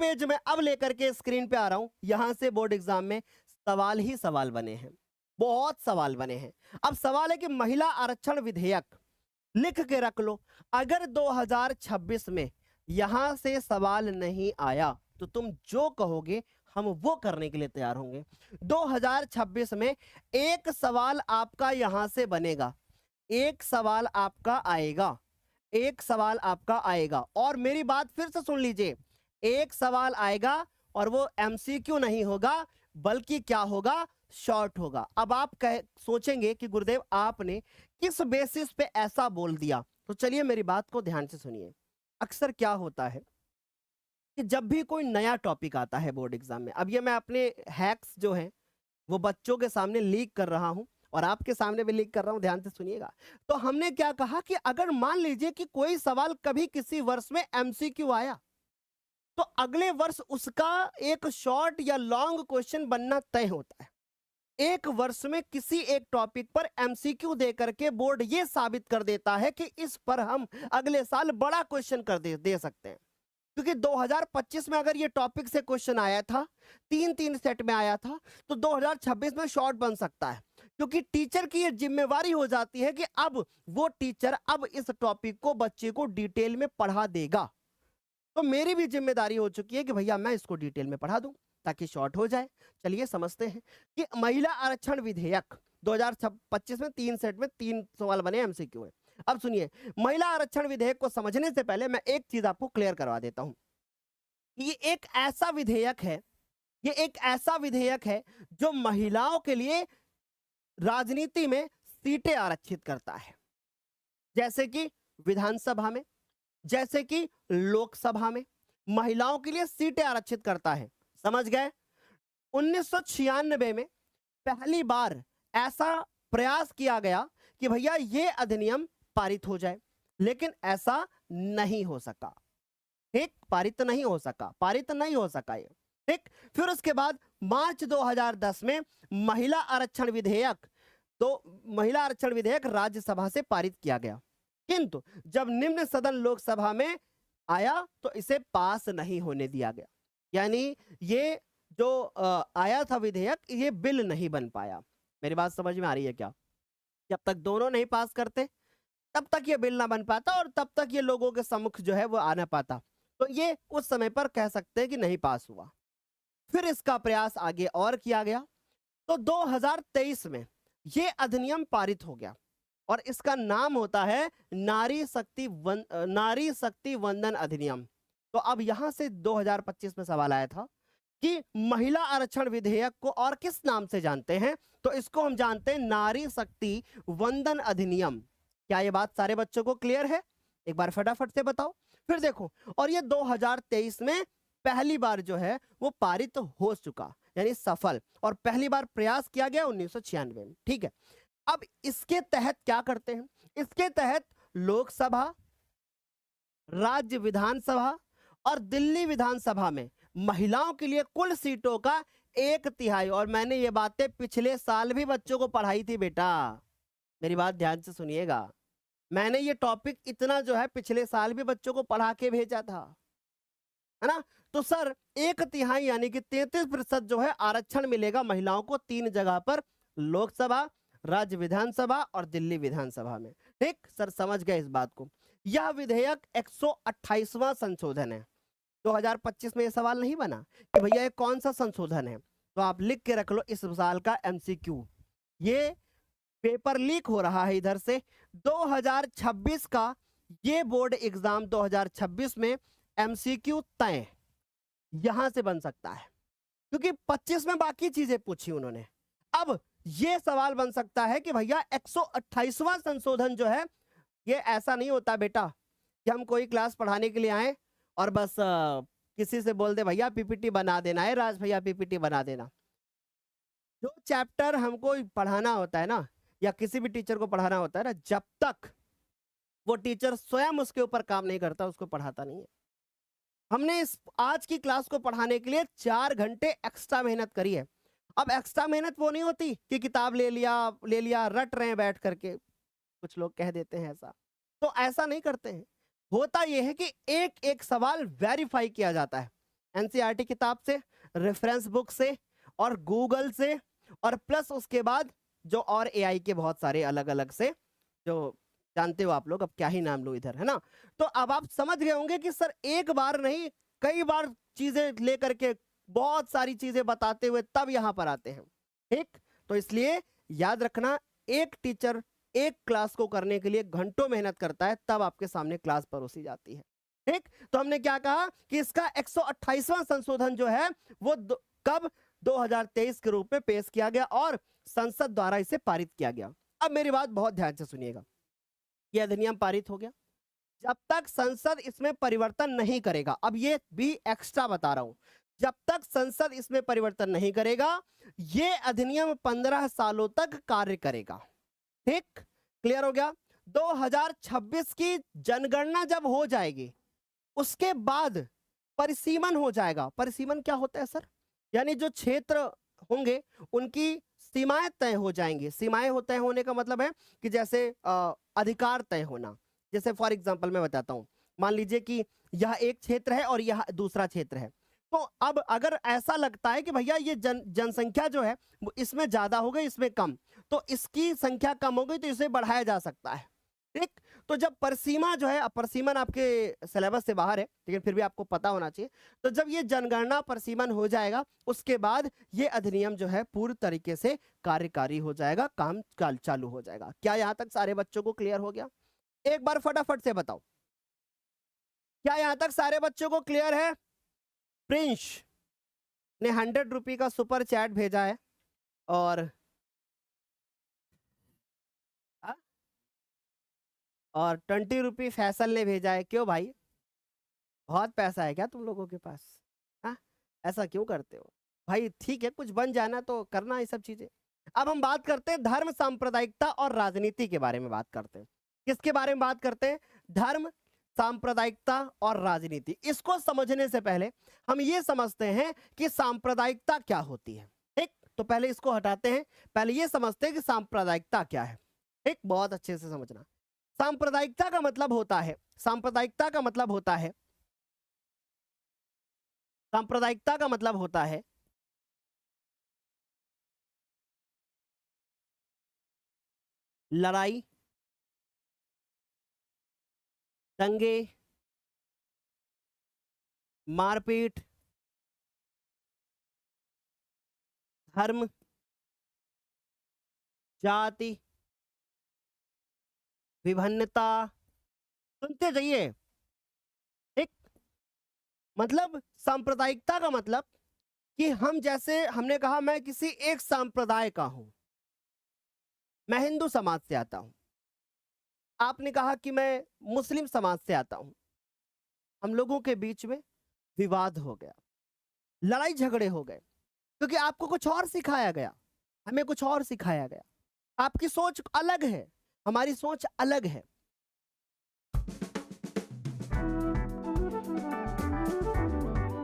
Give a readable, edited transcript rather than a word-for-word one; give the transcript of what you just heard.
Page में अब लेकर के स्क्रीन पे आ रहा हूं। यहां से बोर्ड एग्जाम में सवाल ही सवाल बने हैं, बहुत सवाल बने हैं। अब सवाल है कि महिला आरक्षण विधेयक लिख के रख लो। अगर 2026 में यहां से सवाल नहीं आया तो तुम जो कहोगे हम वो करने के लिए तैयार होंगे। 2026 में एक सवाल आपका यहां से बनेगा, एक सवाल आपका आएगा, एक सवाल आपका आएगा। और मेरी बात फिर से सुन लीजिए, एक सवाल आएगा और वो एमसीक्यू नहीं होगा बल्कि क्या होगा, शॉर्ट होगा। अब आप सोचेंगे कि गुरुदेव आपने किस बेसिस पे ऐसा बोल दिया, तो चलिए मेरी बात को ध्यान से सुनिए। अक्सर क्या होता है कि जब भी कोई नया टॉपिक आता है बोर्ड एग्जाम में, अब ये मैं अपने हैक्स जो हैं वो बच्चों के सामने लीक कर रहा हूं और आपके सामने भी लीक कर रहा हूं, ध्यान से सुनिएगा। तो हमने क्या कहा कि अगर मान लीजिए कि कोई सवाल कभी किसी वर्ष में एमसीक्यू आया तो अगले वर्ष उसका एक शॉर्ट या लॉन्ग क्वेश्चन बनना तय होता है। एक वर्ष में किसी एक टॉपिक पर एमसीक्यू दे करके बोर्ड ये साबित कर देता है कि इस पर हम अगले साल बड़ा क्वेश्चन कर दे सकते हैं। क्योंकि 2025 में अगर ये टॉपिक से क्वेश्चन आया था, तीन सेट में आया था, तो 2026 में शॉर्ट बन सकता है। क्योंकि टीचर की ये जिम्मेवारी हो जाती है कि अब वो टीचर अब इस टॉपिक को बच्चे को डिटेल में पढ़ा देगा। तो मेरी भी जिम्मेदारी हो चुकी है कि भैया मैं इसको डिटेल में पढ़ा दूं ताकि शॉर्ट हो जाए। चलिए समझते हैं कि महिला आरक्षण विधेयक 2025 में 3 सेट में 3 सवाल बने एमसीक्यू है। अब सुनिए, महिला आरक्षण विधेयक को समझने से पहले मैं एक चीज आपको क्लियर करवा देता हूं। ये एक ऐसा विधेयक है, ये एक ऐसा विधेयक है जो महिलाओं के लिए राजनीति में सीटें आरक्षित करता है। जैसे कि विधानसभा में, जैसे कि लोकसभा में महिलाओं के लिए सीटें आरक्षित करता है। समझ गए? 1996 में पहली बार ऐसा प्रयास किया गया कि भैया ये अधिनियम पारित हो जाए, लेकिन ऐसा नहीं हो सका। ठीक, पारित नहीं हो सका, पारित नहीं हो सका ये। ठीक, फिर उसके बाद मार्च 2010 में महिला आरक्षण विधेयक, तो महिला आरक्षण विधेयक राज्यसभा से पारित किया गया, किंतु जब निम्न सदन लोकसभा में आया तो इसे पास नहीं होने दिया गया। यानी ये जो आया था विधेयक, ये बिल नहीं बन पाया। मेरी बात समझ में आ रही है क्या? जब तक दोनों नहीं पास करते तब तक ये बिल ना बन पाता और तब तक ये लोगों के सम्मुख जो है वो आ ना पाता। तो ये उस समय पर कह सकते हैं कि नहीं पास हुआ। फिर इसका प्रयास आगे और किया गया, तो 2023 में ये अधिनियम पारित हो गया और इसका नाम होता है नारी शक्ति वंदन अधिनियम। तो अब यहां से 2025 में सवाल आया था कि महिला आरक्षण विधेयक को और किस नाम से जानते हैं, तो इसको हम जानते हैं नारी शक्ति वंदन अधिनियम। क्या ये बात सारे बच्चों को क्लियर है? एक बार फटाफट से बताओ। फिर देखो, और ये 2023 में पहली बार जो है वो पारित हो चुका, यानी सफल, और पहली बार प्रयास किया गया 1996 में। ठीक है, अब इसके तहत क्या करते हैं? इसके तहत लोकसभा, राज्य विधानसभा और दिल्ली विधानसभा में महिलाओं के लिए कुल सीटों का 1/3, और मैंने ये बातें पिछले साल भी बच्चों को पढ़ाई थी बेटा, मेरी बात ध्यान से सुनिएगा। मैंने ये टॉपिक इतना जो है पिछले साल भी बच्चों को पढ़ा के भेजा था, है ना? तो सर 1/3 यानी कि 33% जो है आरक्षण मिलेगा महिलाओं को 3 जगह पर, लोकसभा, राज्य विधानसभा और दिल्ली विधानसभा में। ठीक सर, समझ गए इस बात को? यह विधेयक 128वां संशोधन है। 2025 में यह सवाल नहीं बना कि भैया ये कौन सा संशोधन है, तो आप लिख के रख लो इस साल का एमसीक्यू। ये पेपर लीक हो रहा है इधर से। 2026 का ये बोर्ड एग्जाम 2026 में एमसीक्यू तय यहां से बन सकता है, क्योंकि 25 में बाकी चीजें पूछी उन्होंने। अब ये सवाल बन सकता है कि भैया 128वां संशोधन जो है, ये ऐसा नहीं होता बेटा कि हम कोई क्लास पढ़ाने के लिए आए और बस किसी से बोल दे भैया पीपीटी बना देना है, राज भैया पीपीटी बना देना। जो चैप्टर हमको पढ़ाना होता है ना, या किसी भी टीचर को पढ़ाना होता है ना, जब तक वो टीचर स्वयं उसके ऊपर काम नहीं करता उसको पढ़ाता नहीं है। हमने इस आज की क्लास को पढ़ाने के लिए 4 घंटे एक्स्ट्रा मेहनत करी है। अब एक्स्ट्रा मेहनत वो नहीं होती कि किताब ले लिया रट रहे हैं बैठ करके, कुछ लोग कह देते हैं ऐसा, तो ऐसा नहीं करते हैं। होता यह है कि एक एक सवाल वेरीफाई किया जाता है एनसीईआरटी किताब से, रेफरेंस बुक से और गूगल से, और प्लस उसके बाद जो और एआई के बहुत सारे अलग अलग से, जो जानते हो आप लोग, अब क्या ही नाम लो इधर, है ना। तो अब आप समझ गए होंगे कि सर एक बार नहीं कई बार चीजें लेकर के बहुत सारी चीजें बताते हुए तब यहां पर आते हैं, ठीक। तो इसलिए याद रखना, एक टीचर एक क्लास को करने के लिए घंटों मेहनत करता है, तब आपके सामने क्लास परोसी जाती है, ठीक। तो हमने क्या कहा कि इसका 128वां संशोधन जो है वो कब 2023 के रूप में पेश किया गया और संसद द्वारा इसे पारित किया गया। अब मेरी बात बहुत ध्यान से सुनिएगा, यह अधिनियम पारित हो गया, जब तक संसद इसमें परिवर्तन नहीं करेगा, अब ये भी एक्स्ट्रा बता रहा हूं, जब तक संसद इसमें परिवर्तन नहीं करेगा ये अधिनियम 15 सालों तक कार्य करेगा, ठीक। क्लियर हो गया। 2026 की जनगणना जब हो जाएगी उसके बाद परिसीमन हो जाएगा। परिसीमन क्या होता है सर? यानी जो क्षेत्र होंगे उनकी सीमाएं तय हो जाएंगी। सीमाएं तय होने का मतलब है कि जैसे अधिकार तय होना। जैसे फॉर एग्जांपल मैं बताता हूं, मान लीजिए कि यह एक क्षेत्र है और यह दूसरा क्षेत्र है, तो अब अगर ऐसा लगता है कि भैया ये जनसंख्या जो है इसमें ज्यादा हो गई इसमें कम, तो इसकी संख्या कम हो गई तो इसे बढ़ाया जा सकता है, ठीक। तो जब परिसीमा जो है, परिसीमन आपके सिलेबस से बाहर है लेकिन फिर भी आपको पता होना चाहिए, तो जब ये जनगणना परिसीमन हो जाएगा उसके बाद ये अधिनियम जो है पूर्ण तरीके से कार्यकारी हो जाएगा, काम चालू हो जाएगा। क्या यहां तक सारे बच्चों को क्लियर हो गया? एक बार फटाफट से बताओ, क्या यहां तक सारे बच्चों को क्लियर है? प्रिंस ने 100 रुपये का सुपर चैट भेजा है और 20 रुपये फैसल ने भेजा है। क्यों भाई, बहुत पैसा है क्या तुम लोगों के पास? हाँ, ऐसा क्यों करते हो भाई? ठीक है, कुछ बन जाना तो करना ये सब चीजें। अब हम बात करते हैं धर्म, सांप्रदायिकता और राजनीति के बारे में बात करते हैं। किसके बारे में बात करते हैं? धर्म, सांप्रदायिकता और राजनीति। इसको समझने से पहले हम ये समझते हैं कि सांप्रदायिकता क्या होती है, ठीक। तो पहले इसको हटाते हैं, पहले ये समझते हैं कि सांप्रदायिकता क्या है, ठीक। बहुत अच्छे से समझना। सांप्रदायिकता का मतलब होता है, सांप्रदायिकता का मतलब होता है, सांप्रदायिकता का मतलब होता है लड़ाई, दंगे, मारपीट, धर्म, जाति, विभिन्नता। सुनते जाइए, ठीक। मतलब सांप्रदायिकता का मतलब कि हम, जैसे हमने कहा मैं किसी एक संप्रदाय का हूं, मैं हिंदू समाज से आता हूं, आपने कहा कि मैं मुस्लिम समाज से आता हूं, हम लोगों के बीच में विवाद हो गया, लड़ाई झगड़े हो गए, क्योंकि आपको कुछ और सिखाया गया, हमें कुछ और सिखाया गया। आपकी सोच अलग है, हमारी सोच अलग है।